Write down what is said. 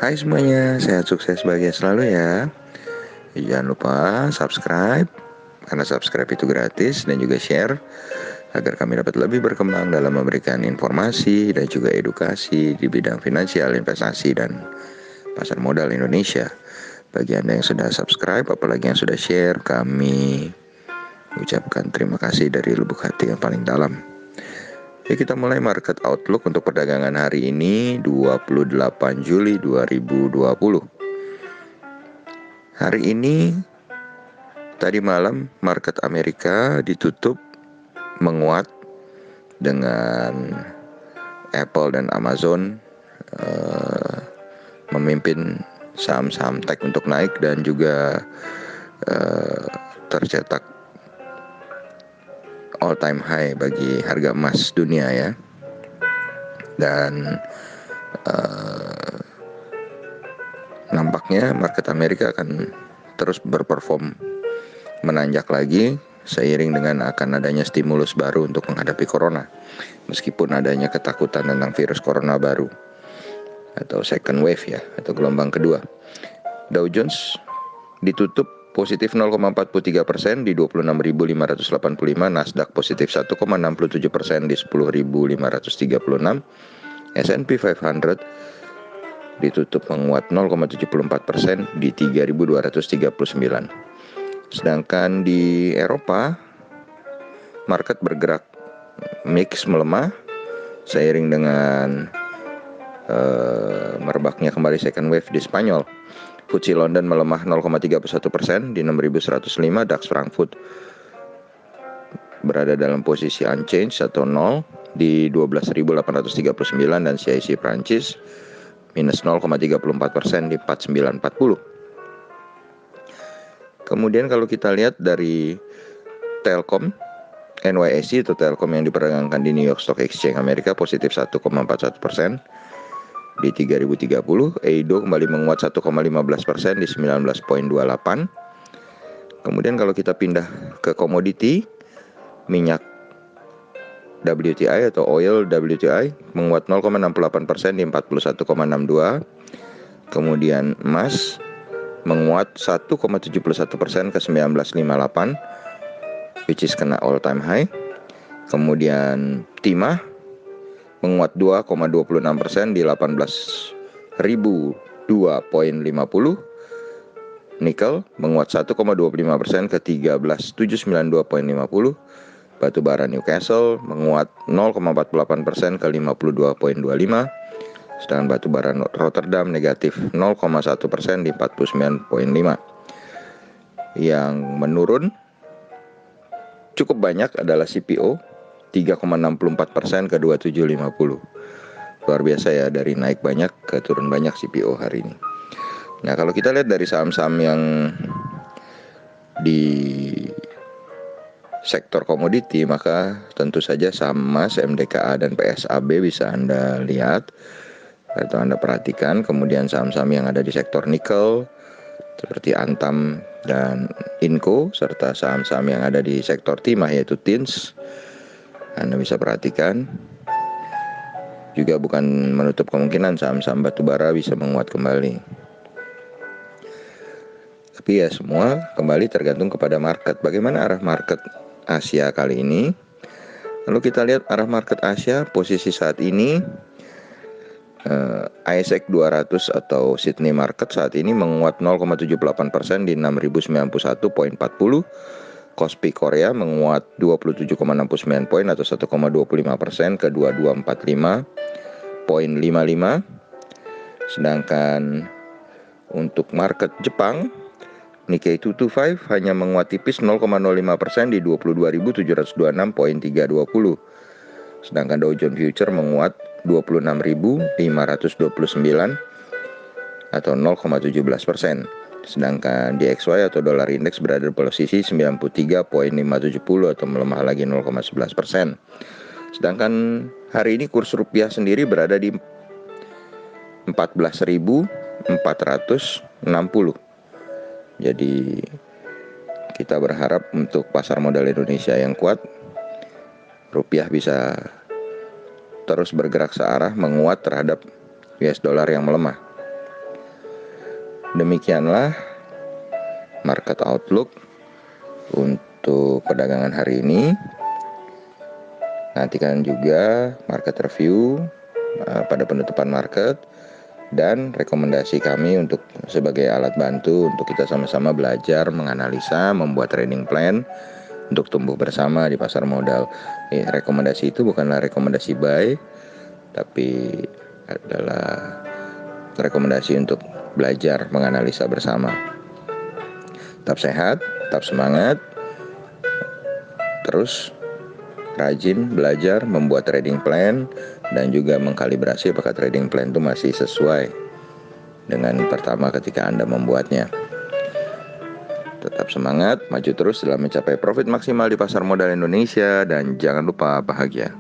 Hai semuanya, sehat sukses bahagia selalu ya. Jangan lupa subscribe, karena subscribe itu gratis, dan juga share agar kami dapat lebih berkembang dalam memberikan informasi dan juga edukasi di bidang finansial, investasi, dan pasar modal Indonesia. Bagi Anda yang sudah subscribe, apalagi yang sudah share, kami ucapkan terima kasih dari lubuk hati yang paling dalam. Oke, kita mulai market outlook untuk perdagangan hari ini 28 Juli 2020. Hari ini, tadi malam market Amerika ditutup menguat dengan Apple dan Amazon memimpin saham-saham tech untuk naik dan juga tercetak all time high bagi harga emas dunia ya. Dan nampaknya market Amerika akan terus berperform menanjak lagi seiring dengan akan adanya stimulus baru untuk menghadapi corona. Meskipun adanya ketakutan tentang virus corona baru atau second wave ya, atau gelombang kedua. Dow Jones ditutup positif 0,43% di 26.585, Nasdaq positif 1,67% di 10.536, S&P 500 ditutup menguat 0,74% di 3.239. Sedangkan di Eropa, market bergerak mix melemah seiring dengan merebaknya kembali second wave di Spanyol. FTSE London melemah 0,31% di 6.105, DAX Frankfurt berada dalam posisi unchanged atau 0 di 12.839, dan CAC Prancis minus 0,34% di 4940. Kemudian kalau kita lihat dari Telkom, NYSE atau Telkom yang diperdagangkan di New York Stock Exchange Amerika positif 1,41% di 3030. EIDO kembali menguat 1,15% di 19,28. Kemudian kalau kita pindah ke komoditi, minyak WTI atau oil WTI menguat 0,68% di 41,62. Kemudian emas menguat 1,71% ke 19,58, which is kena all time high. Kemudian timah menguat 2,26% di 18.002,50. Nikel menguat 1,25% ke 13.792,50. Batu bara Newcastle menguat 0,48% ke 52,25. Sedangkan batu bara Rotterdam negatif 0,1% di 49,5. Yang menurun cukup banyak adalah CPO 3,64% ke 27,50. Luar biasa ya, dari naik banyak ke turun banyak CPO hari ini. Nah, kalau kita lihat dari saham-saham yang di sektor komoditi, maka tentu saja saham emas, MDKA, dan PSAB bisa Anda lihat atau Anda perhatikan. Kemudian saham-saham yang ada di sektor nikel seperti Antam dan Inco, serta saham-saham yang ada di sektor timah yaitu Tins, Anda bisa perhatikan. Juga bukan menutup kemungkinan saham-saham batubara bisa menguat kembali. Tapi ya semua kembali tergantung kepada market. Bagaimana arah market Asia kali ini? Lalu kita lihat arah market Asia posisi saat ini. ASX 200 atau Sydney Market saat ini menguat 0,78% di 6.091,40. Kospi Korea menguat 27,69 poin atau 1,25% ke 2245,55. Sedangkan untuk market Jepang, Nikkei 225 hanya menguat tipis 0,05% di 22.726,320. Sedangkan Dow Jones Future menguat 26.529 atau 0,17%. Sedangkan DXY atau dolar indeks berada di posisi 93.570 atau melemah lagi 0,11%. Sedangkan hari ini kurs rupiah sendiri berada di 14.460. Jadi kita berharap untuk pasar modal Indonesia yang kuat, rupiah bisa terus bergerak searah menguat terhadap US dollar yang melemah. Demikianlah market outlook untuk perdagangan hari ini. Nantikan juga market review pada penutupan market dan rekomendasi kami untuk sebagai alat bantu untuk kita sama-sama belajar, menganalisa, membuat trading plan untuk tumbuh bersama di pasar modal. Rekomendasi itu bukanlah rekomendasi buy, tapi adalah rekomendasi untuk belajar menganalisa bersama. Tetap sehat, tetap semangat, terus rajin belajar membuat trading plan dan juga mengkalibrasi apakah trading plan itu masih sesuai dengan pertama ketika Anda membuatnya. Tetap semangat, maju terus dalam mencapai profit maksimal di pasar modal Indonesia dan jangan lupa bahagia.